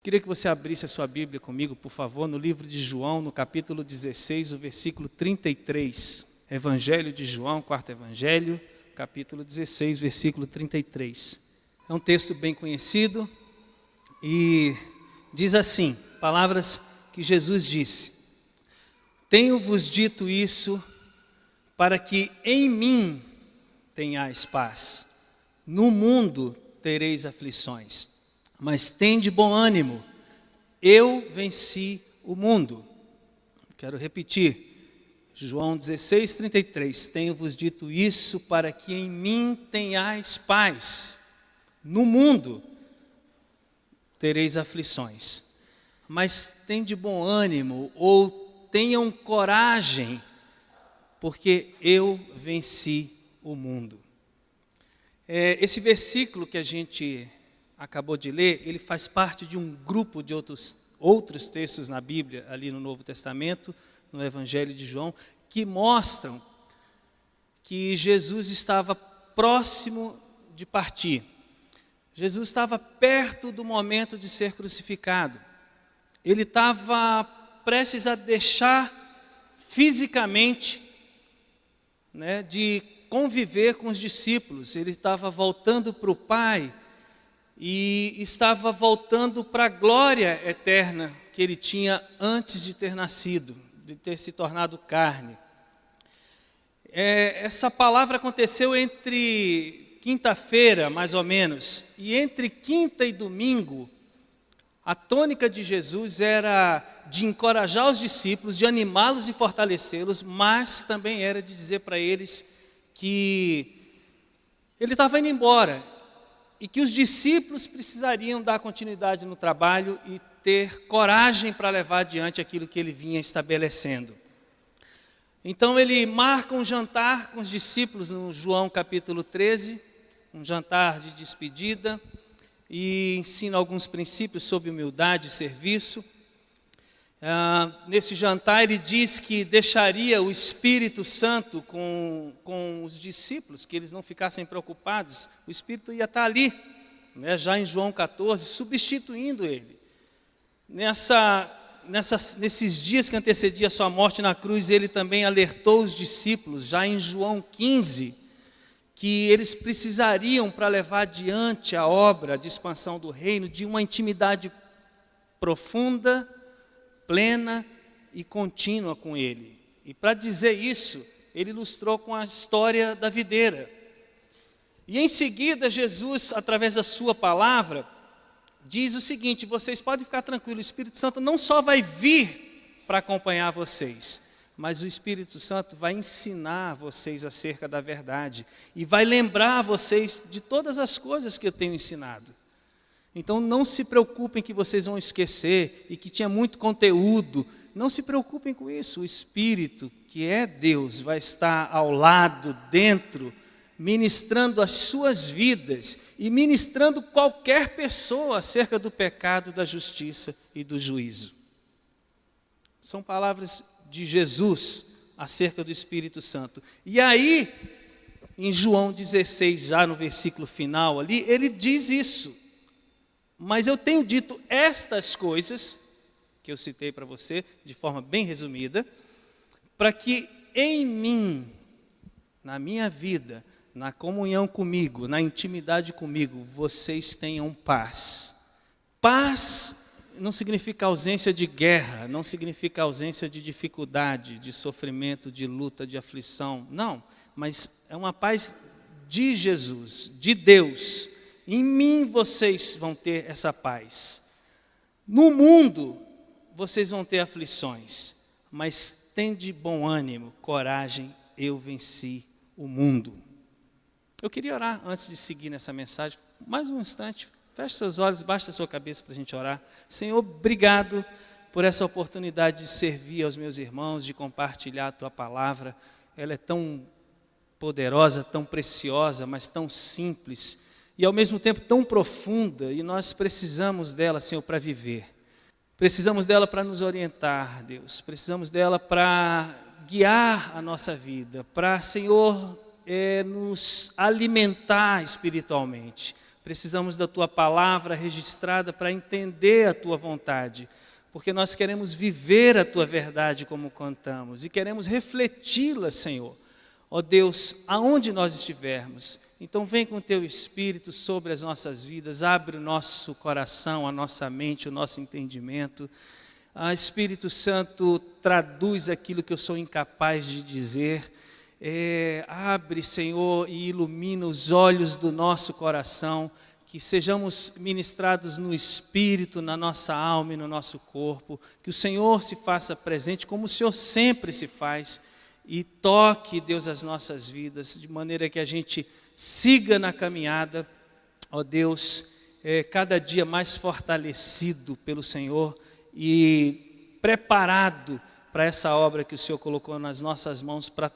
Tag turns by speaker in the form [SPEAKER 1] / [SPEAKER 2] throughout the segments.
[SPEAKER 1] Queria que você abrisse a sua Bíblia comigo, por favor, no livro de João, no capítulo 16, o versículo 33. Evangelho de João, quarto Evangelho, capítulo 16, versículo 33. É um texto bem conhecido e diz assim, palavras que Jesus disse: Tenho-vos dito isso para que em mim tenhais paz. No mundo tereis aflições, mas tende bom ânimo, eu venci o mundo. Quero repetir, João 16, 33, tenho-vos dito isso para que em mim tenhais paz. No mundo tereis aflições, mas tende bom ânimo, ou tenham coragem, porque eu venci o mundo. Esse versículo que a gente acabou de ler, ele faz parte de um grupo de outros textos na Bíblia, ali no Novo Testamento, no Evangelho de João, que mostram que Jesus estava próximo de partir. Jesus estava perto do momento de ser crucificado. Ele estava prestes a deixar fisicamente, de conviver com os discípulos. Ele estava voltando para o Pai e estava voltando para a glória eterna que ele tinha antes de ter nascido, de ter se tornado carne. Essa palavra aconteceu entre quinta-feira, mais ou menos, e entre quinta e domingo, a tônica de Jesus era de encorajar os discípulos, de animá-los e fortalecê-los, mas também era de dizer para eles que ele estava indo embora e que os discípulos precisariam dar continuidade no trabalho e ter coragem para levar adiante aquilo que ele vinha estabelecendo. Então ele marca um jantar com os discípulos no João capítulo 13, um jantar de despedida, e ensina alguns princípios sobre humildade e serviço. Nesse jantar ele diz que deixaria o Espírito Santo com os discípulos, que eles não ficassem preocupados. O Espírito ia estar ali, já em João 14, substituindo ele. Nesses dias que antecedia a sua morte na cruz, ele também alertou os discípulos, já em João 15, que eles precisariam, para levar adiante a obra de expansão do reino, de uma intimidade profunda, plena e contínua com ele. E para dizer isso, ele ilustrou com a história da videira. E em seguida, Jesus, através da sua palavra, diz o seguinte: vocês podem ficar tranquilos, o Espírito Santo não só vai vir para acompanhar vocês, mas o Espírito Santo vai ensinar vocês acerca da verdade e vai lembrar vocês de todas as coisas que eu tenho ensinado. Então não se preocupem que vocês vão esquecer e que tinha muito conteúdo. Não se preocupem com isso. O Espírito, que é Deus, vai estar ao lado, dentro, ministrando as suas vidas e ministrando qualquer pessoa acerca do pecado, da justiça e do juízo. São palavras de Jesus acerca do Espírito Santo. E aí, em João 16, já no versículo final ali, ele diz isso. Mas eu tenho dito estas coisas, que eu citei para você, de forma bem resumida, para que em mim, na minha vida, na comunhão comigo, na intimidade comigo, vocês tenham paz. Paz não significa ausência de guerra, não significa ausência de dificuldade, de sofrimento, de luta, de aflição. Não, mas é uma paz de Jesus, de Deus. Em mim vocês vão ter essa paz. No mundo vocês vão ter aflições, mas tende bom ânimo, coragem, eu venci o mundo. Eu queria orar antes de seguir nessa mensagem, mais um instante. Feche seus olhos, baixe a sua cabeça para a gente orar. Senhor, obrigado por essa oportunidade de servir aos meus irmãos, de compartilhar a Tua palavra. Ela é tão poderosa, tão preciosa, mas tão simples e ao mesmo tempo tão profunda, e nós precisamos dela, Senhor, para viver. Precisamos dela para nos orientar, Deus. Precisamos dela para guiar a nossa vida, para, Senhor, nos alimentar espiritualmente, precisamos da Tua palavra registrada para entender a Tua vontade, porque nós queremos viver a Tua verdade como cantamos e queremos refleti-la, Senhor. Ó Deus, aonde nós estivermos, então vem com o Teu Espírito sobre as nossas vidas, abre o nosso coração, a nossa mente, o nosso entendimento. Espírito Santo, traduz aquilo que eu sou incapaz de dizer. Abre, Senhor, e ilumina os olhos do nosso coração, que sejamos ministrados no Espírito, na nossa alma e no nosso corpo, que o Senhor se faça presente como o Senhor sempre se faz, e toque, Deus, as nossas vidas, de maneira que a gente siga na caminhada, ó Deus, cada dia mais fortalecido pelo Senhor e preparado para essa obra que o Senhor colocou nas nossas mãos para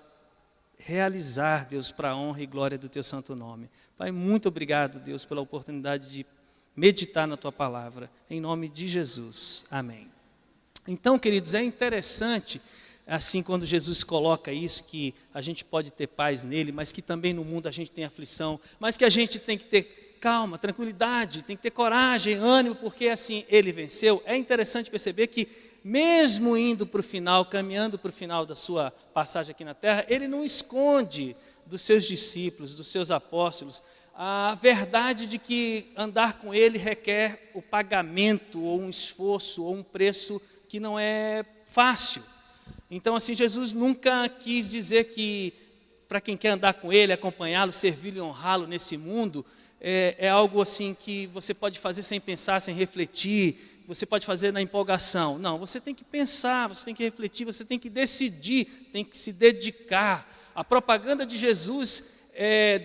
[SPEAKER 1] realizar, Deus, para a honra e glória do Teu santo nome. Pai, muito obrigado, Deus, pela oportunidade de meditar na Tua palavra, em nome de Jesus. Amém. Então, queridos, é interessante, assim, quando Jesus coloca isso, que a gente pode ter paz nele, mas que também no mundo a gente tem aflição, mas que a gente tem que ter calma, tranquilidade, tem que ter coragem, ânimo, porque assim, ele venceu. É interessante perceber que mesmo indo para o final, caminhando para o final da sua passagem aqui na terra, ele não esconde dos seus discípulos, dos seus apóstolos, a verdade de que andar com ele requer o pagamento, ou um esforço, ou um preço que não é fácil. Então, assim, Jesus nunca quis dizer que para quem quer andar com ele, acompanhá-lo, servi-lo e honrá-lo nesse mundo, é algo assim que você pode fazer sem pensar, sem refletir, você pode fazer na empolgação. Não, você tem que pensar, você tem que refletir, você tem que decidir, tem que se dedicar. A propaganda de Jesus,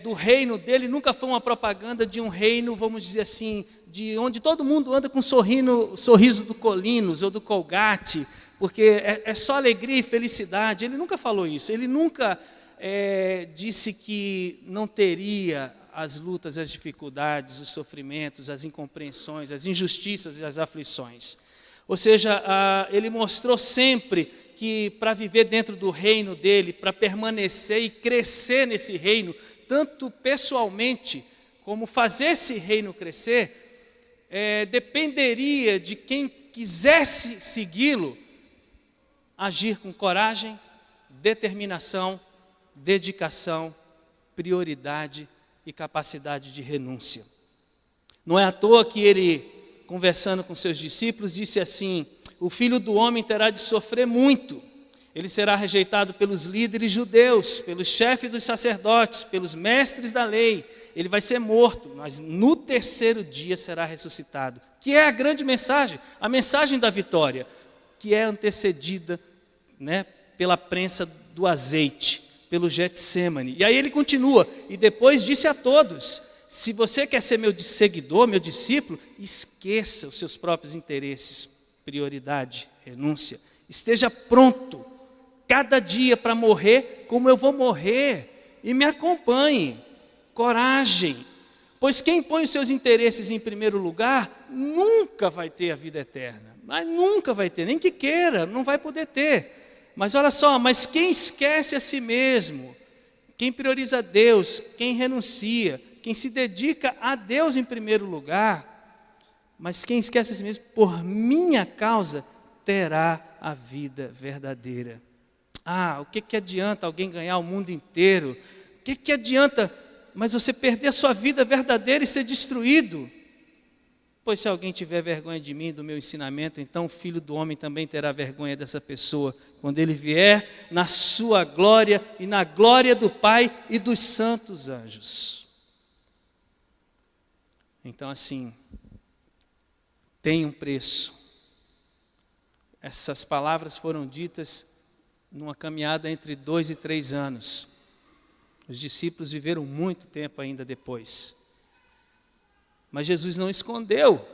[SPEAKER 1] do reino dele, nunca foi uma propaganda de um reino, vamos dizer assim, de onde todo mundo anda com sorriso do Colinos ou do Colgate, porque é só alegria e felicidade. Ele nunca falou isso, ele nunca disse que não teria as lutas, as dificuldades, os sofrimentos, as incompreensões, as injustiças e as aflições. Ou seja, ele mostrou sempre que para viver dentro do reino dele, para permanecer e crescer nesse reino, tanto pessoalmente como fazer esse reino crescer, dependeria de quem quisesse segui-lo, agir com coragem, determinação, dedicação, prioridade e capacidade de renúncia. Não é à toa que ele, conversando com seus discípulos, disse assim: o Filho do Homem terá de sofrer muito, ele será rejeitado pelos líderes judeus, pelos chefes dos sacerdotes, pelos mestres da lei, ele vai ser morto, mas no terceiro dia será ressuscitado, que é a grande mensagem, a mensagem da vitória, que é antecedida, pela prensa do azeite, pelo Getsêmani. E aí ele continua, e depois disse a todos: se você quer ser meu seguidor, meu discípulo, esqueça os seus próprios interesses, prioridade, renúncia, esteja pronto, cada dia para morrer como eu vou morrer, e me acompanhe, coragem, pois quem põe os seus interesses em primeiro lugar, nunca vai ter a vida eterna, mas nunca vai ter, nem que queira, não vai poder ter. Mas olha só, mas quem esquece a si mesmo, quem prioriza a Deus, quem renuncia, quem se dedica a Deus em primeiro lugar, mas quem esquece a si mesmo, por minha causa, terá a vida verdadeira. O que adianta alguém ganhar o mundo inteiro? O que adianta, mas você perder a sua vida verdadeira e ser destruído? Pois se alguém tiver vergonha de mim, do meu ensinamento, então o Filho do Homem também terá vergonha dessa pessoa, quando ele vier na sua glória e na glória do Pai e dos santos anjos. Então, assim, tem um preço. Essas palavras foram ditas numa caminhada entre 2 e 3 anos. Os discípulos viveram muito tempo ainda depois. Mas Jesus não escondeu.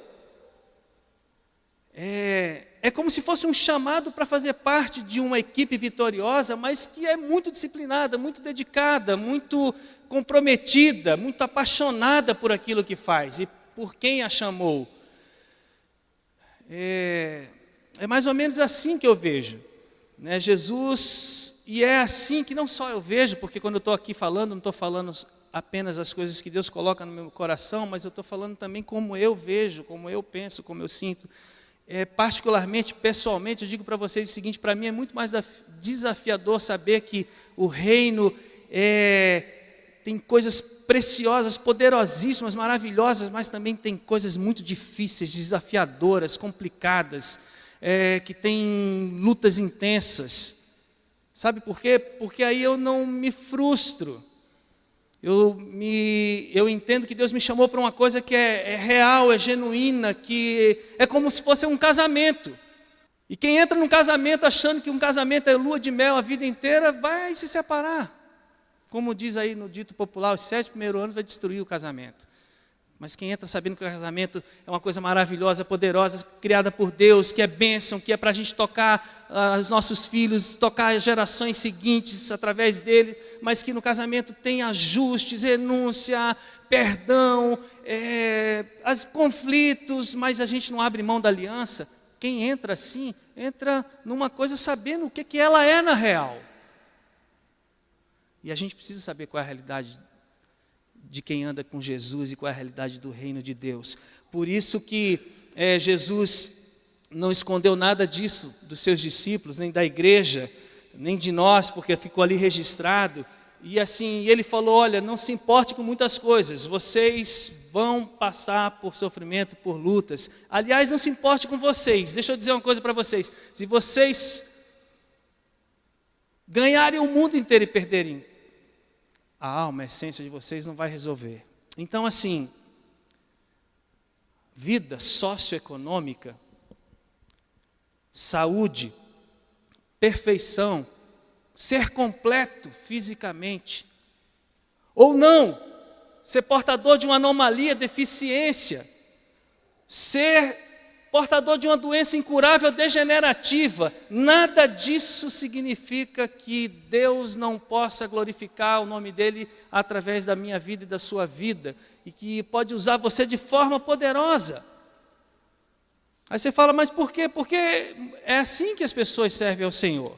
[SPEAKER 1] É como se fosse um chamado para fazer parte de uma equipe vitoriosa, mas que é muito disciplinada, muito dedicada, muito comprometida, muito apaixonada por aquilo que faz e por quem a chamou. É mais ou menos assim que eu vejo, Jesus, e é assim que não só eu vejo, porque quando eu estou aqui falando, não estou falando apenas as coisas que Deus coloca no meu coração, mas eu estou falando também como eu vejo, como eu penso, como eu sinto. Particularmente, pessoalmente, eu digo para vocês o seguinte: para mim é muito mais desafiador saber que o reino tem coisas preciosas, poderosíssimas, maravilhosas, mas também tem coisas muito difíceis, desafiadoras, complicadas, que tem lutas intensas. Sabe por quê? Porque aí eu não me frustro. Eu entendo que Deus me chamou para uma coisa que é real, é genuína, que é como se fosse um casamento. E quem entra num casamento achando que um casamento é lua de mel a vida inteira, vai se separar. Como diz aí no dito popular, os 7 primeiros anos vai destruir o casamento. Mas quem entra sabendo que o casamento é uma coisa maravilhosa, poderosa, criada por Deus, que é bênção, que é para a gente tocar os nossos filhos, tocar as gerações seguintes através dele, mas que no casamento tem ajustes, renúncia, perdão, conflitos, mas a gente não abre mão da aliança. Quem entra assim, entra numa coisa sabendo o que ela é na real. E a gente precisa saber qual é a realidade de quem anda com Jesus e qual é a realidade do reino de Deus. Por isso que Jesus não escondeu nada disso dos seus discípulos, nem da igreja, nem de nós, porque ficou ali registrado. E assim, ele falou: olha, não se importe com muitas coisas, vocês vão passar por sofrimento, por lutas. Aliás, não se importe com vocês. Deixa eu dizer uma coisa para vocês: se vocês ganharem o mundo inteiro e perderem a alma, a essência de vocês, não vai resolver. Então, assim, vida socioeconômica, saúde, perfeição, ser completo fisicamente, ou não, ser portador de uma anomalia, deficiência, ser portador de uma doença incurável, degenerativa, nada disso significa que Deus não possa glorificar o nome dEle através da minha vida e da sua vida, e que pode usar você de forma poderosa. Aí você fala: mas por quê? Porque é assim que as pessoas servem ao Senhor.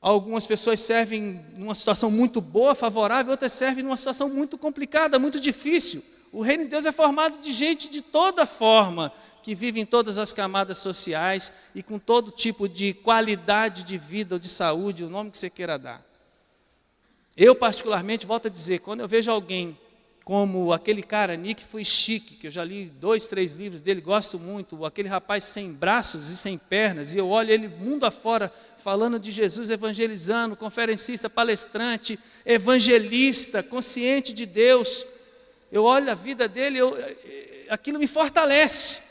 [SPEAKER 1] Algumas pessoas servem numa situação muito boa, favorável, outras servem numa situação muito complicada, muito difícil. O reino de Deus é formado de gente de toda forma, que vive em todas as camadas sociais e com todo tipo de qualidade de vida ou de saúde, o nome que você queira dar. Eu, particularmente, volto a dizer, quando eu vejo alguém como aquele cara, Nick Fuichique, que eu já li 2, 3 livros dele, gosto muito, aquele rapaz sem braços e sem pernas, e eu olho ele mundo afora, falando de Jesus, evangelizando, conferencista, palestrante, evangelista, consciente de Deus. Eu olho a vida dele, aquilo me fortalece.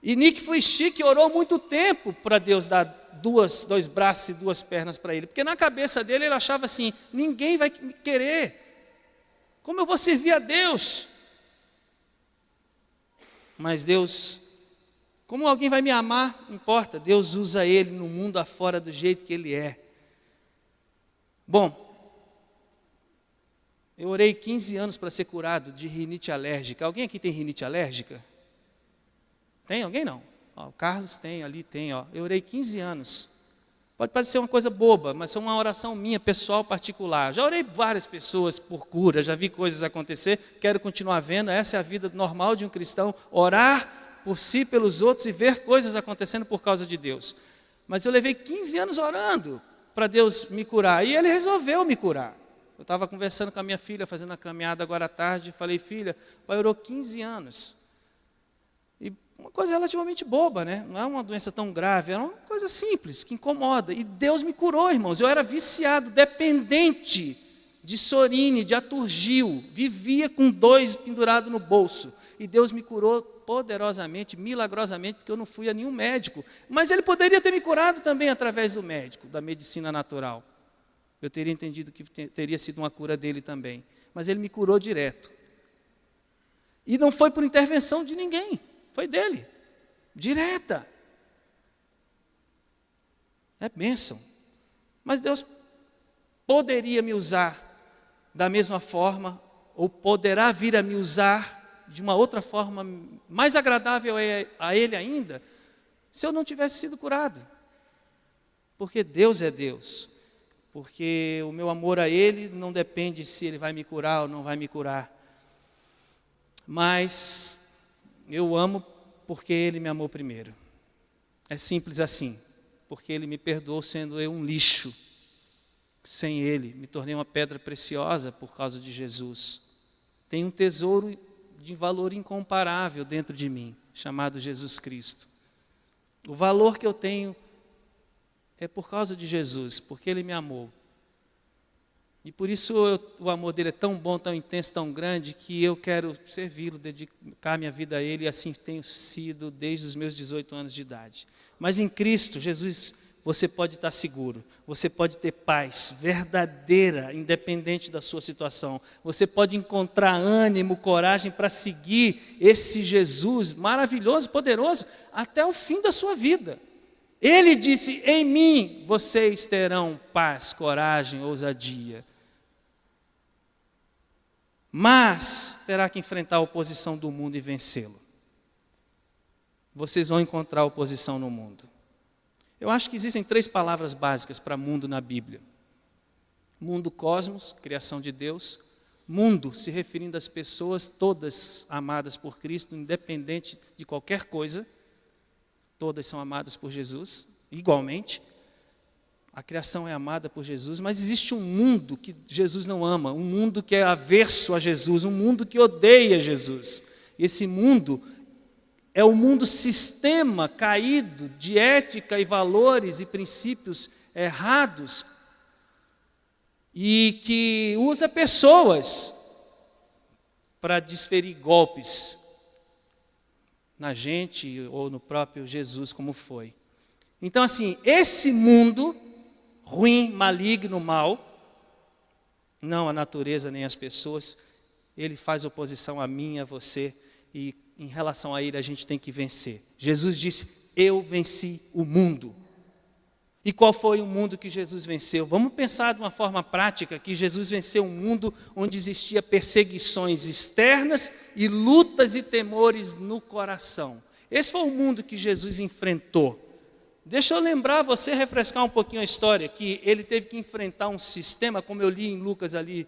[SPEAKER 1] E Nick Fuichique orou muito tempo para Deus dar 2 braços e 2 pernas para ele, porque na cabeça dele ele achava assim: ninguém vai me querer, como eu vou servir a Deus? Mas Deus, como alguém vai me amar? Não importa, Deus usa ele no mundo afora do jeito que ele é. Bom, eu orei 15 anos para ser curado de rinite alérgica. Alguém aqui tem rinite alérgica? Tem alguém? Não. O Carlos tem, ali tem. Eu orei 15 anos. Pode parecer uma coisa boba, mas foi uma oração minha, pessoal, particular. Já orei várias pessoas por cura, já vi coisas acontecer, quero continuar vendo. Essa é a vida normal de um cristão, orar por si, pelos outros e ver coisas acontecendo por causa de Deus. Mas eu levei 15 anos orando para Deus me curar, e Ele resolveu me curar. Eu estava conversando com a minha filha, fazendo a caminhada agora à tarde, e falei: filha, o pai orou 15 anos. E uma coisa relativamente boba, né? Não é uma doença tão grave, é uma coisa simples, que incomoda. E Deus me curou, irmãos. Eu era viciado, dependente de Sorine, de Aturgil, vivia com 2 pendurados no bolso. E Deus me curou poderosamente, milagrosamente, porque eu não fui a nenhum médico. Mas Ele poderia ter me curado também através do médico, da medicina natural. Eu teria entendido que teria sido uma cura dele também. Mas Ele me curou direto. E não foi por intervenção de ninguém. Foi dele, direta. É bênção. Mas Deus poderia me usar da mesma forma, ou poderá vir a me usar de uma outra forma mais agradável a Ele ainda, se eu não tivesse sido curado. Porque Deus é Deus. porque o meu amor a Ele não depende se Ele vai me curar ou não vai me curar. Mas eu amo porque Ele me amou primeiro. É simples assim, porque Ele me perdoou sendo eu um lixo. Sem Ele, me tornei uma pedra preciosa por causa de Jesus. Tem um tesouro de valor incomparável dentro de mim, chamado Jesus Cristo. O valor que eu tenho é por causa de Jesus, porque Ele me amou. E por isso o amor dele é tão bom, tão intenso, tão grande, que eu quero servi-lo, dedicar minha vida a Ele, e assim tenho sido desde os meus 18 anos de idade. Mas em Cristo, Jesus, você pode estar seguro, você pode ter paz verdadeira, independente da sua situação. Você pode encontrar ânimo, coragem para seguir esse Jesus maravilhoso, poderoso, até o fim da sua vida. Ele disse, em mim vocês terão paz, coragem, ousadia. Mas terá que enfrentar a oposição do mundo e vencê-lo. Vocês vão encontrar oposição no mundo. Eu acho que existem 3 palavras básicas para mundo na Bíblia. Mundo, cosmos, criação de Deus. Mundo, se referindo às pessoas todas amadas por Cristo, independente de qualquer coisa. Todas são amadas por Jesus, igualmente. A criação é amada por Jesus, mas existe um mundo que Jesus não ama, um mundo que é averso a Jesus, um mundo que odeia Jesus. Esse mundo é o mundo sistema caído de ética e valores e princípios errados e que usa pessoas para desferir golpes na gente ou no próprio Jesus, como foi. Então, assim, esse mundo ruim, maligno, mau, não a natureza nem as pessoas, ele faz oposição a mim e a você, e em relação a ele a gente tem que vencer. Jesus disse, eu venci o mundo. E qual foi o mundo que Jesus venceu? Vamos pensar de uma forma prática que Jesus venceu um mundo onde existia perseguições externas e lutas e temores no coração. Esse foi o mundo que Jesus enfrentou. Deixa eu lembrar você, refrescar um pouquinho a história, que ele teve que enfrentar um sistema, como eu li em Lucas ali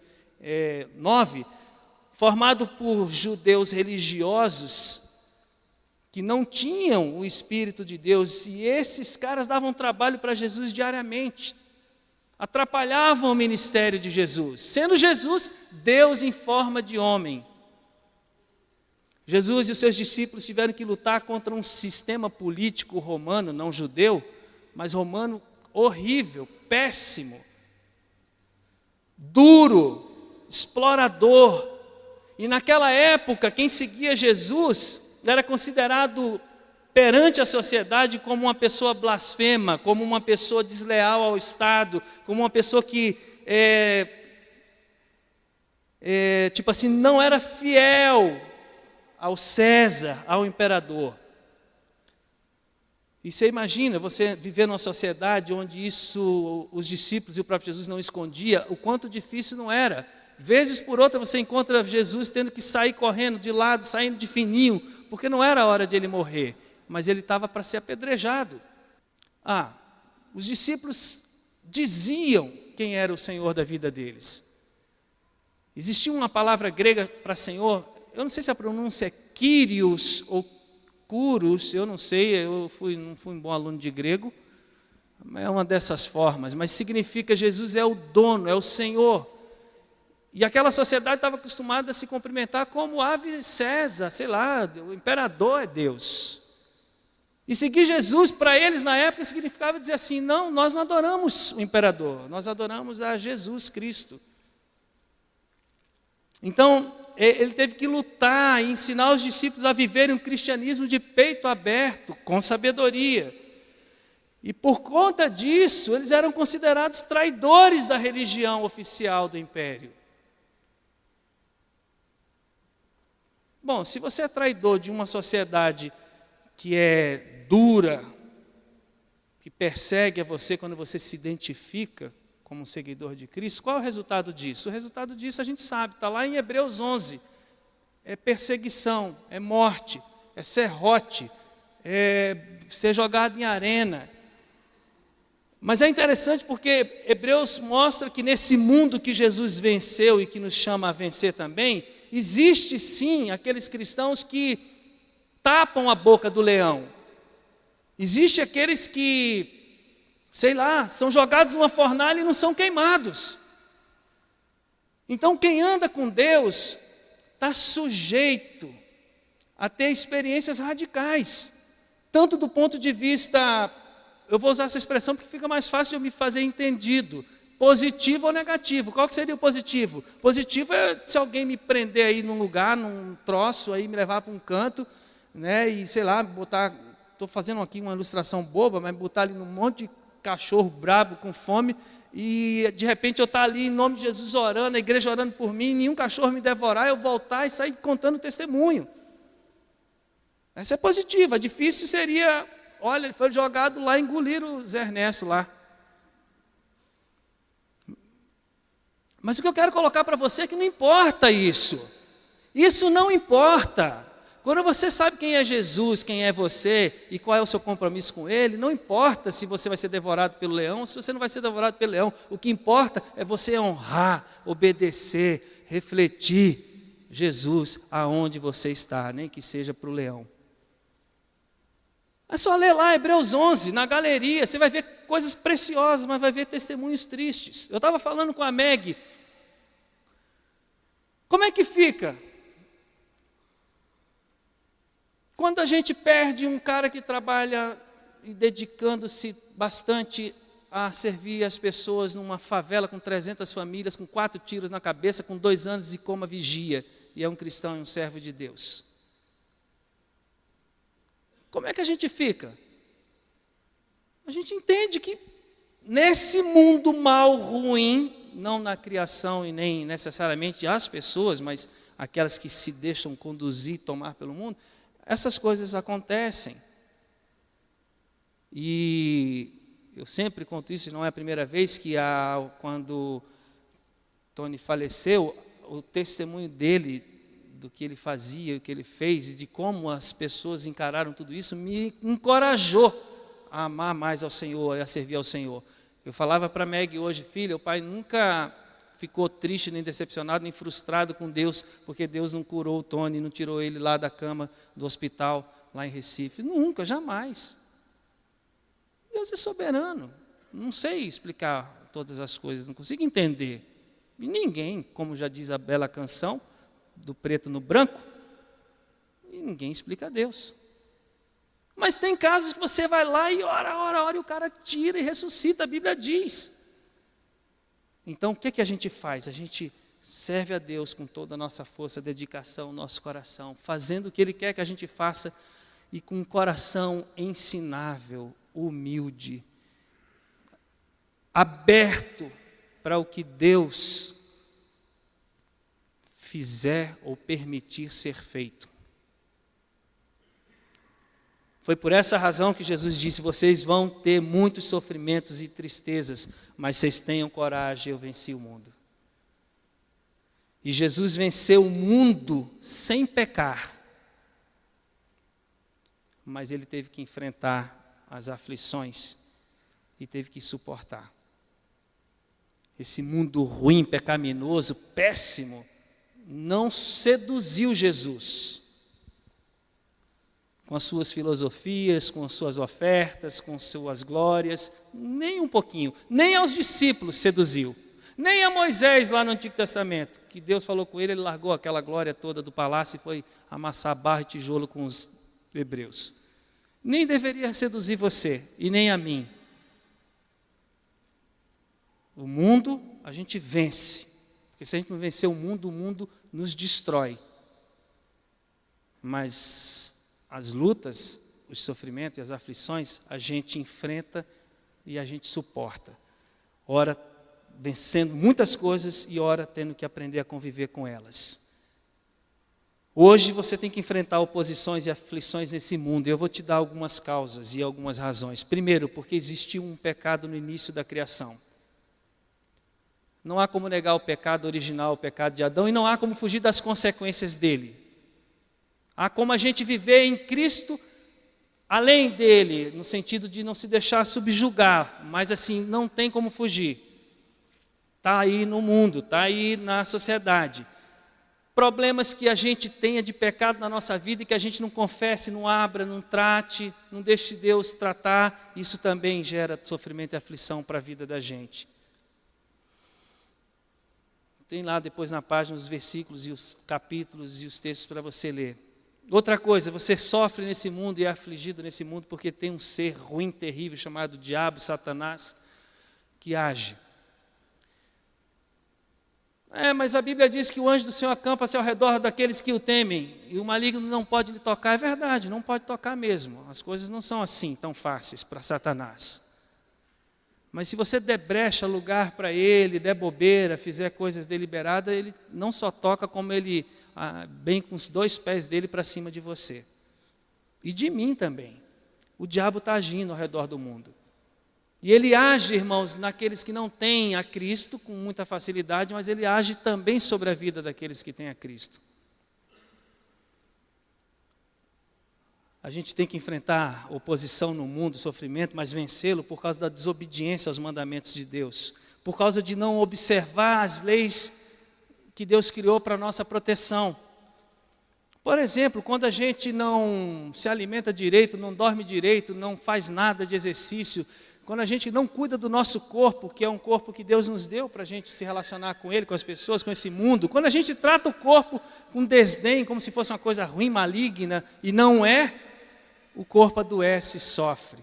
[SPEAKER 1] 9, formado por judeus religiosos que não tinham o Espírito de Deus, e esses caras davam trabalho para Jesus diariamente, atrapalhavam o ministério de Jesus, sendo Jesus Deus em forma de homem. Jesus e os seus discípulos tiveram que lutar contra um sistema político romano, não judeu, mas romano horrível, péssimo, duro, explorador. E naquela época, quem seguia Jesus era considerado perante a sociedade como uma pessoa blasfema, como uma pessoa desleal ao Estado, como uma pessoa que, tipo assim, não era fiel ao César, ao imperador. E você imagina, você viver numa sociedade onde isso, os discípulos e o próprio Jesus não escondia, o quanto difícil não era. Vezes por outra você encontra Jesus tendo que sair correndo de lado, saindo de fininho, porque não era a hora de ele morrer, mas ele estava para ser apedrejado. Os discípulos diziam quem era o Senhor da vida deles. Existia uma palavra grega para Senhor, eu não sei se a pronúncia é Kyrios ou Kuros, eu não sei, eu não fui um bom aluno de grego, é uma dessas formas, mas significa Jesus é o dono, é o Senhor. E aquela sociedade estava acostumada a se cumprimentar como ave César, sei lá, o imperador é Deus. E seguir Jesus para eles na época significava dizer assim, não, nós não adoramos o imperador, nós adoramos a Jesus Cristo. Então, ele teve que lutar e ensinar os discípulos a viverem um cristianismo de peito aberto, com sabedoria. E por conta disso, eles eram considerados traidores da religião oficial do império. Bom, se você é traidor de uma sociedade que é dura, que persegue a você quando você se identifica como um seguidor de Cristo, qual é o resultado disso? O resultado disso a gente sabe, está lá em Hebreus 11. É perseguição, é morte, é serrote, é ser jogado em arena. Mas é interessante porque Hebreus mostra que nesse mundo que Jesus venceu e que nos chama a vencer também, existe sim aqueles cristãos que tapam a boca do leão. Existe aqueles que, sei lá, são jogados numa fornalha e não são queimados. Então quem anda com Deus está sujeito a ter experiências radicais, tanto do ponto de vista, eu vou usar essa expressão porque fica mais fácil de eu me fazer entendido, positivo ou negativo. Qual que seria o positivo? Positivo é se alguém me prender aí num lugar, num troço, aí me levar para um canto, né, e sei lá, botar, estou fazendo aqui uma ilustração boba, mas botar ali num monte de cachorro brabo com fome, e de repente eu estar ali em nome de Jesus orando, a igreja orando por mim, nenhum cachorro me devorar, eu voltar e sair contando testemunho. Essa é positiva. Difícil seria, olha, ele foi jogado lá, engolir o Zé Ernesto lá. Mas o que eu quero colocar para você é que não importa isso. Isso não importa. Quando você sabe quem é Jesus, quem é você e qual é o seu compromisso com Ele, não importa se você vai ser devorado pelo leão ou se você não vai ser devorado pelo leão. O que importa é você honrar, obedecer, refletir Jesus aonde você está, nem que seja para o leão. É só ler lá Hebreus 11, na galeria, você vai ver coisas preciosas, mas vai ver testemunhos tristes. Eu estava falando com a Meg, como é que fica? Quando a gente perde um cara que trabalha e dedicando-se bastante a servir as pessoas numa favela com 300 famílias, com 4 tiros na cabeça, com 2 anos de coma vigia, e é um cristão e um servo de Deus. Como é que a gente fica? A gente entende que nesse mundo mal, ruim, não na criação e nem necessariamente as pessoas, mas aquelas que se deixam conduzir, tomar pelo mundo, essas coisas acontecem. E eu sempre conto isso, não é a primeira vez que quando Tony faleceu, o testemunho dele, do que ele fazia, o que ele fez e de como as pessoas encararam tudo isso, me encorajou a amar mais ao Senhor e a servir ao Senhor. Eu falava para a Meg hoje, filha, o pai nunca ficou triste, nem decepcionado, nem frustrado com Deus, porque Deus não curou o Tony, não tirou ele lá da cama do hospital, lá em Recife. Nunca, jamais. Deus é soberano. Não sei explicar todas as coisas, não consigo entender. E ninguém, como já diz a bela canção, do preto no branco, e ninguém explica a Deus. Mas tem casos que você vai lá e ora, e o cara tira e ressuscita, a Bíblia diz. Então, o que a gente faz? A gente serve a Deus com toda a nossa força, dedicação, nosso coração, fazendo o que Ele quer que a gente faça, e com um coração ensinável, humilde, aberto para o que Deus fizer ou permitir ser feito. Foi por essa razão que Jesus disse, vocês vão ter muitos sofrimentos e tristezas, mas vocês tenham coragem, eu venci o mundo. E Jesus venceu o mundo sem pecar, mas Ele teve que enfrentar as aflições e teve que suportar. Esse mundo ruim, pecaminoso, péssimo, não seduziu Jesus com as suas filosofias, com as suas ofertas, com suas glórias, nem um pouquinho, nem aos discípulos seduziu, nem a Moisés lá no Antigo Testamento, que Deus falou com ele, ele largou aquela glória toda do palácio e foi amassar barro e tijolo com os hebreus. Nem deveria seduzir você e nem a mim. O mundo a gente vence, porque se a gente não vencer o mundo nos destrói. Mas as lutas, os sofrimentos e as aflições, a gente enfrenta e a gente suporta. Ora vencendo muitas coisas e ora tendo que aprender a conviver com elas. Hoje você tem que enfrentar oposições e aflições nesse mundo. Eu vou te dar algumas causas e algumas razões. Primeiro, porque existiu um pecado no início da criação. Não há como negar o pecado original, o pecado de Adão, e não há como fugir das consequências dele. Há como a gente viver em Cristo além dele, no sentido de não se deixar subjugar, mas assim, não tem como fugir. Está aí no mundo, está aí na sociedade. Problemas que a gente tenha de pecado na nossa vida e que a gente não confesse, não abra, não trate, não deixe Deus tratar, isso também gera sofrimento e aflição para a vida da gente. Tem lá depois na página os versículos e os capítulos e os textos para você ler. Outra coisa, você sofre nesse mundo e é afligido nesse mundo porque tem um ser ruim, terrível, chamado diabo, Satanás, que age. Mas a Bíblia diz que o anjo do Senhor acampa-se ao redor daqueles que o temem, e o maligno não pode lhe tocar. É verdade, não pode tocar mesmo. As coisas não são assim tão fáceis para Satanás. Mas se você der brecha, lugar para ele, der bobeira, fizer coisas deliberadas, ele não só toca, como ele bem com os 2 pés dele para cima de você. E de mim também. O diabo está agindo ao redor do mundo. E ele age, irmãos, naqueles que não têm a Cristo com muita facilidade, mas ele age também sobre a vida daqueles que têm a Cristo. A gente tem que enfrentar oposição no mundo, sofrimento, mas vencê-lo por causa da desobediência aos mandamentos de Deus, por causa de não observar as leis que Deus criou para a nossa proteção. Por exemplo, quando a gente não se alimenta direito, não dorme direito, não faz nada de exercício, quando a gente não cuida do nosso corpo, que é um corpo que Deus nos deu para a gente se relacionar com ele, com as pessoas, com esse mundo, quando a gente trata o corpo com desdém, como se fosse uma coisa ruim, maligna, e não é, o corpo adoece e sofre.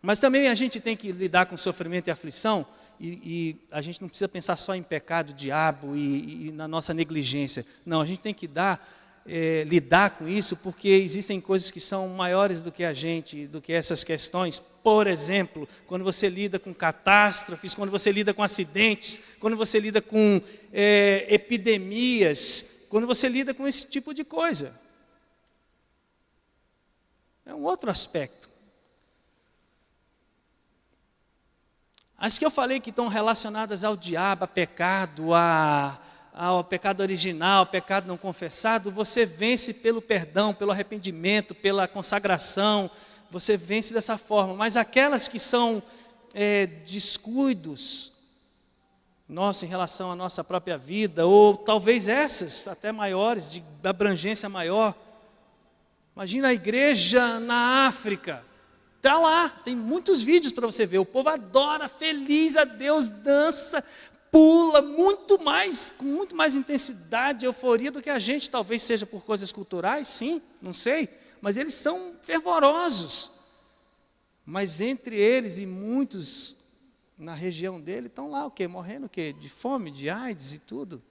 [SPEAKER 1] Mas também a gente tem que lidar com sofrimento e aflição, e a gente não precisa pensar só em pecado, diabo e na nossa negligência. Não, a gente tem que lidar com isso, porque existem coisas que são maiores do que a gente, do que essas questões. Por exemplo, quando você lida com catástrofes, quando você lida com acidentes, quando você lida com epidemias, quando você lida com esse tipo de coisa. É um outro aspecto. As que eu falei que estão relacionadas ao diabo, a pecado, ao pecado original, ao pecado não confessado, você vence pelo perdão, pelo arrependimento, pela consagração, você vence dessa forma. Mas aquelas que são descuidos nossos em relação à nossa própria vida, ou talvez essas até maiores, de abrangência maior. Imagina a igreja na África, está lá, tem muitos vídeos para você ver, o povo adora, feliz a Deus, dança, pula com muito mais intensidade, euforia do que a gente, talvez seja por coisas culturais, sim, não sei, mas eles são fervorosos. Mas entre eles e muitos na região dele estão lá o quê? Morrendo o quê? De fome, de AIDS e tudo.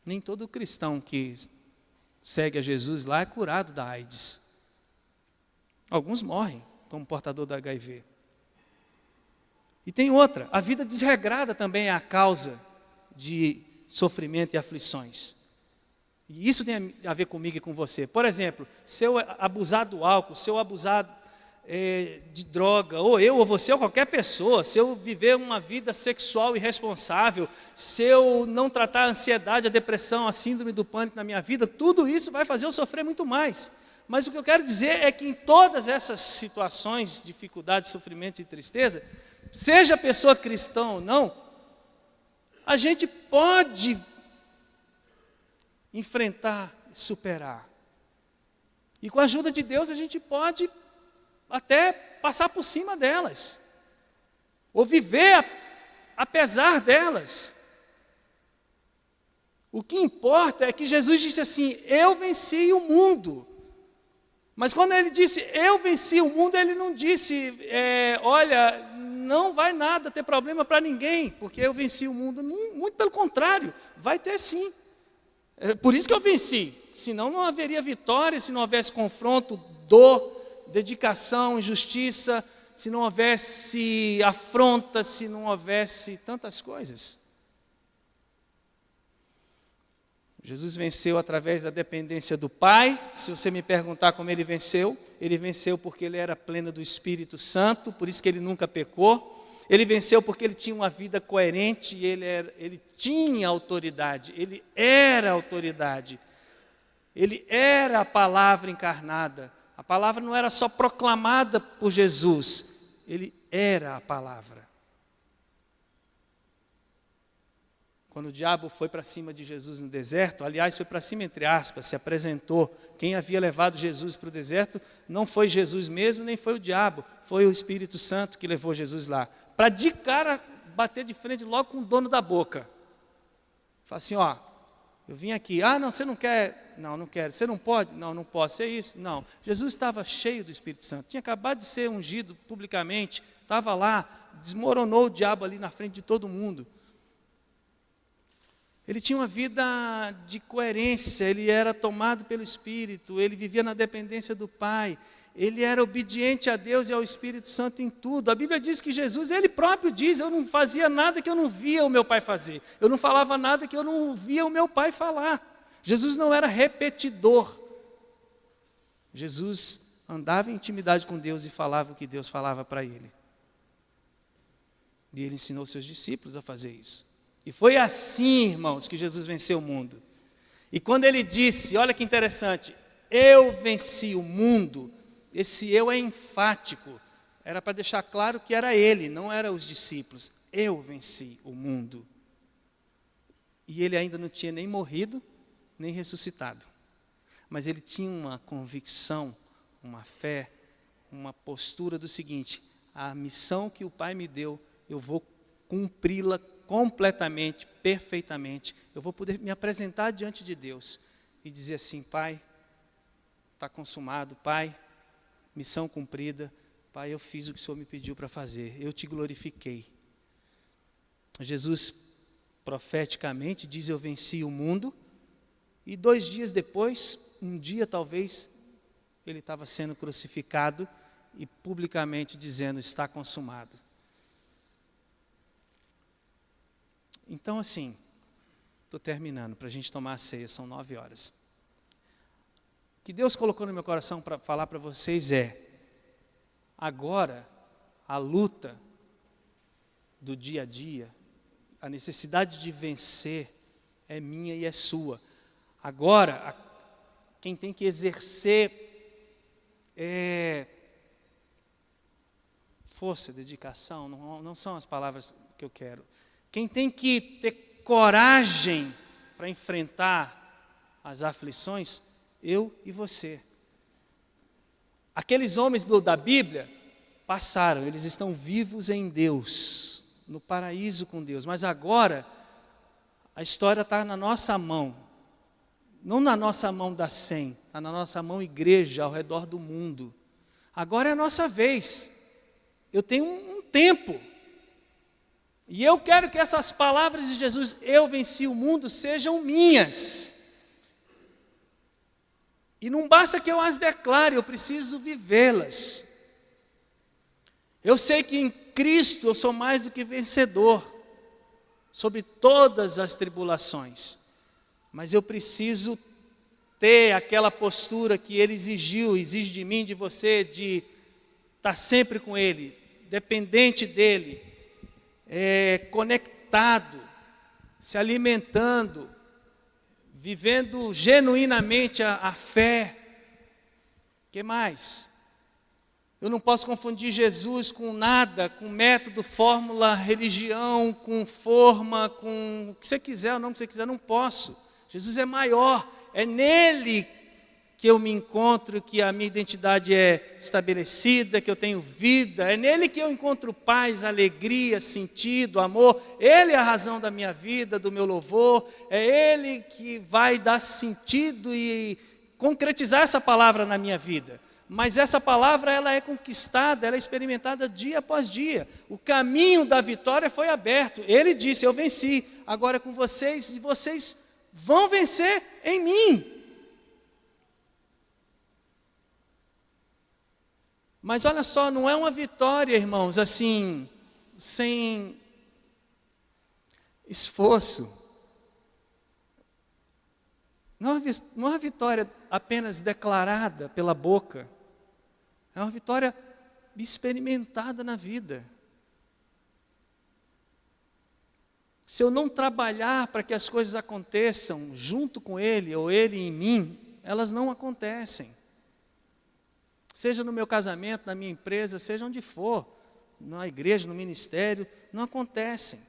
[SPEAKER 1] Nem todo cristão que segue a Jesus lá é curado da AIDS. Alguns morrem como portador da HIV. E tem outra, a vida desregrada também é a causa de sofrimento e aflições. E isso tem a ver comigo e com você. Por exemplo, se eu abusar do álcool, se eu abusar de droga, ou eu, ou você, ou qualquer pessoa, se eu viver uma vida sexual irresponsável, se eu não tratar a ansiedade, a depressão, a síndrome do pânico na minha vida, tudo isso vai fazer eu sofrer muito mais. Mas o que eu quero dizer é que em todas essas situações, dificuldades, sofrimentos e tristeza, seja a pessoa cristã ou não, a gente pode enfrentar, superar. E com a ajuda de Deus a gente pode até passar por cima delas, ou viver apesar delas. O que importa é que Jesus disse assim: eu venci o mundo. Mas quando ele disse eu venci o mundo, ele não disse olha, não vai nada ter problema para ninguém, porque eu venci o mundo. Muito pelo contrário, vai ter sim. Por isso que eu venci, senão não haveria vitória, se não houvesse confronto, dor, dedicação, injustiça, se não houvesse afronta, se não houvesse tantas coisas. Jesus venceu através da dependência do Pai. Se você me perguntar como ele venceu porque ele era pleno do Espírito Santo, por isso que ele nunca pecou. Ele venceu porque ele tinha uma vida coerente e ele tinha autoridade, ele era autoridade. Ele era a palavra encarnada. A palavra não era só proclamada por Jesus, ele era a palavra. Quando o diabo foi para cima de Jesus no deserto, aliás, foi para cima entre aspas, se apresentou. Quem havia levado Jesus para o deserto não foi Jesus mesmo, nem foi o diabo, foi o Espírito Santo que levou Jesus lá. Para de cara bater de frente logo com o dono da boca. Fala assim, ó, eu vim aqui, não, você não quer, não quero, você não pode, não posso, é isso, não. Jesus estava cheio do Espírito Santo, tinha acabado de ser ungido publicamente, estava lá, desmoronou o diabo ali na frente de todo mundo. Ele tinha uma vida de coerência, ele era tomado pelo Espírito, ele vivia na dependência do Pai, ele era obediente a Deus e ao Espírito Santo em tudo. A Bíblia diz que Jesus, ele próprio diz, eu não fazia nada que eu não via o meu Pai fazer, eu não falava nada que eu não via o meu Pai falar. Jesus não era repetidor, Jesus andava em intimidade com Deus e falava o que Deus falava para ele. E ele ensinou seus discípulos a fazer isso. E foi assim, irmãos, que Jesus venceu o mundo. E quando ele disse, olha que interessante, eu venci o mundo, esse eu é enfático, era para deixar claro que era ele, não eram os discípulos. Eu venci o mundo. E ele ainda não tinha nem morrido, nem ressuscitado. Mas ele tinha uma convicção, uma fé, uma postura do seguinte, a missão que o Pai me deu, eu vou cumpri-la completamente, perfeitamente. Eu vou poder me apresentar diante de Deus e dizer assim, Pai, está consumado, Pai, missão cumprida, Pai, eu fiz o que o Senhor me pediu para fazer, eu te glorifiquei. Jesus profeticamente diz, eu venci o mundo, e 2 dias depois, um dia talvez, ele estava sendo crucificado e publicamente dizendo, está consumado. Então assim, estou terminando, para a gente tomar a ceia, são 9 horas. O que Deus colocou no meu coração para falar para vocês é, agora, a luta do dia a dia, a necessidade de vencer é minha e é sua. Agora, quem tem que exercer força, dedicação, não são as palavras que eu quero. Quem tem que ter coragem para enfrentar as aflições, eu e você. Aqueles homens da Bíblia passaram, eles estão vivos em Deus, no paraíso com Deus, mas agora a história está na nossa mão, não na nossa mão da 100, está na nossa mão igreja ao redor do mundo. Agora é a nossa vez, eu tenho um tempo, e eu quero que essas palavras de Jesus, eu venci o mundo, sejam minhas. E não basta que eu as declare, eu preciso vivê-las. Eu sei que em Cristo eu sou mais do que vencedor, sobre todas as tribulações. Mas eu preciso ter aquela postura que Ele exige de mim, de você, de estar sempre com Ele, dependente dEle, conectado, se alimentando, vivendo genuinamente a fé. O que mais? Eu não posso confundir Jesus com nada, com método, fórmula, religião, com forma, com o que você quiser, o nome que você quiser, não posso. Jesus é maior, é nele que eu me encontro, que a minha identidade é estabelecida, que eu tenho vida, é nele que eu encontro paz, alegria, sentido, amor. Ele é a razão da minha vida, do meu louvor, é Ele que vai dar sentido e concretizar essa palavra na minha vida. Mas essa palavra, ela é conquistada, ela é experimentada dia após dia. O caminho da vitória foi aberto. Ele disse, eu venci, agora é com vocês, e vocês vão vencer em mim. Mas olha só, não é uma vitória, irmãos, assim, sem esforço. Não é uma vitória apenas declarada pela boca. É uma vitória experimentada na vida. se eu não trabalhar para que as coisas aconteçam junto com Ele, ou Ele em mim, elas não acontecem. Seja no meu casamento, na minha empresa, seja onde for, na igreja, no ministério, não acontecem.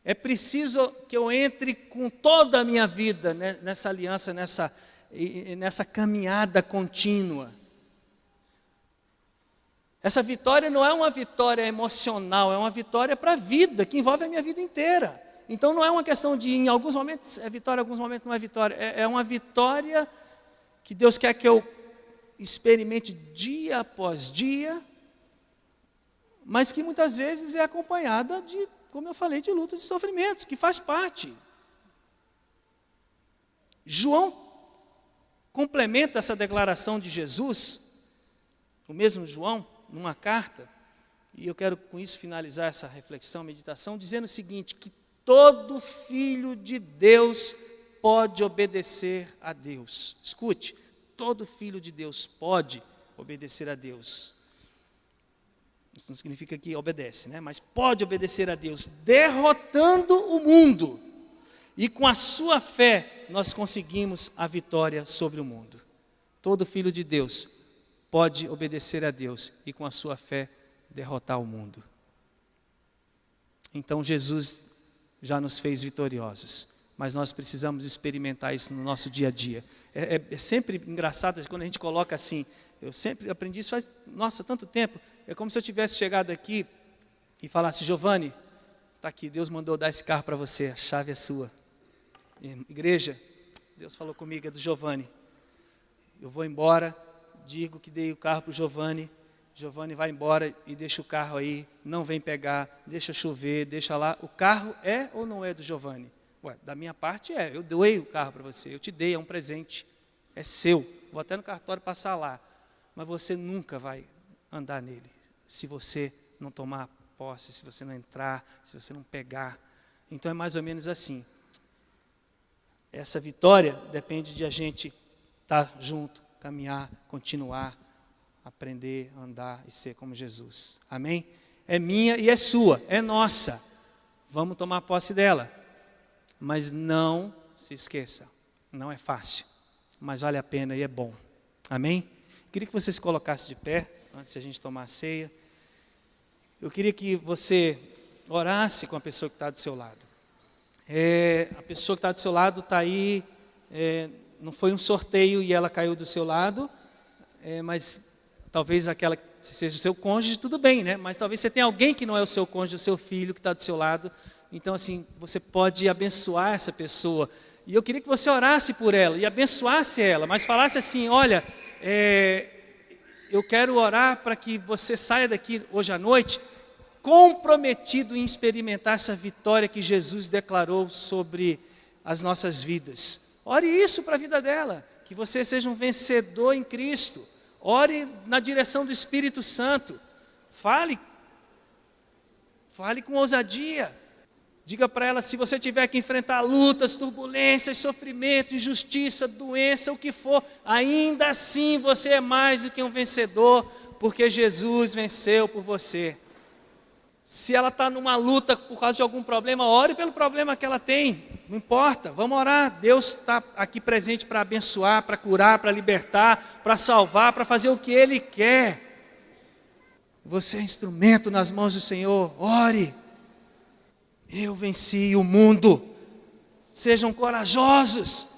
[SPEAKER 1] É preciso que eu entre com toda a minha vida nessa aliança, nessa caminhada contínua. Essa vitória não é uma vitória emocional, é uma vitória para a vida, que envolve a minha vida inteira. Então não é uma questão de, em alguns momentos é vitória, em alguns momentos não é vitória. É uma vitória que Deus quer que eu experimente dia após dia, mas que muitas vezes é acompanhada de, como eu falei, de lutas e sofrimentos, que faz parte. João complementa essa declaração de Jesus, o mesmo João, numa carta, e eu quero com isso finalizar essa reflexão, meditação, dizendo o seguinte, que todo filho de Deus pode obedecer a Deus. Escute, todo filho de Deus pode obedecer a Deus. Isso não significa que obedece, né? Mas pode obedecer a Deus, derrotando o mundo. E com a sua fé, nós conseguimos a vitória sobre o mundo. Todo filho de Deus pode obedecer a Deus e com a sua fé derrotar o mundo. Então Jesus já nos fez vitoriosos, mas nós precisamos experimentar isso no nosso dia a dia. É sempre engraçado quando a gente coloca assim, eu sempre aprendi isso faz, tanto tempo, é como se eu tivesse chegado aqui e falasse, Giovanni, está aqui, Deus mandou dar esse carro para você, a chave é sua. Igreja, Deus falou comigo, é do Giovanni. Eu vou embora, digo que dei o carro para o Giovanni vai embora e deixa o carro aí, não vem pegar, deixa chover, deixa lá. O carro é ou não é do Giovanni? Ué, da minha parte é, eu doei o carro para você, eu te dei, é um presente, é seu. Vou até no cartório passar lá, mas você nunca vai andar nele, se você não tomar posse, se você não entrar, se você não pegar. Então é mais ou menos assim. Essa vitória depende de a gente estar junto, caminhar, continuar, aprender, andar e ser como Jesus. Amém? É minha e é sua, é nossa. Vamos tomar posse dela. Mas não se esqueça, não é fácil, mas vale a pena e é bom. Amém? Queria que você se colocasse de pé, antes de a gente tomar a ceia. Eu queria que você orasse com a pessoa que está do seu lado. A pessoa que está do seu lado está aí, não foi um sorteio e ela caiu do seu lado, mas talvez aquela que seja o seu cônjuge, tudo bem, né? Mas talvez você tenha alguém que não é o seu cônjuge, o seu filho que está do seu lado. Então, assim, você pode abençoar essa pessoa. E eu queria que você orasse por ela e abençoasse ela, mas falasse assim, olha, eu quero orar para que você saia daqui hoje à noite comprometido em experimentar essa vitória que Jesus declarou sobre as nossas vidas. Ore isso para a vida dela, que você seja um vencedor em Cristo. Ore na direção do Espírito Santo. Fale com ousadia. Diga para ela, se você tiver que enfrentar lutas, turbulências, sofrimento, injustiça, doença, o que for, ainda assim você é mais do que um vencedor, porque Jesus venceu por você. Se ela está numa luta por causa de algum problema, ore pelo problema que ela tem, não importa, vamos orar. Deus está aqui presente para abençoar, para curar, para libertar, para salvar, para fazer o que Ele quer. Você é instrumento nas mãos do Senhor, ore. Eu venci o mundo. Sejam corajosos,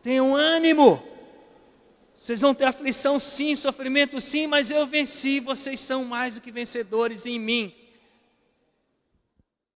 [SPEAKER 1] tenham ânimo. Vocês vão ter aflição sim, sofrimento sim, mas eu venci, vocês são mais do que vencedores em mim.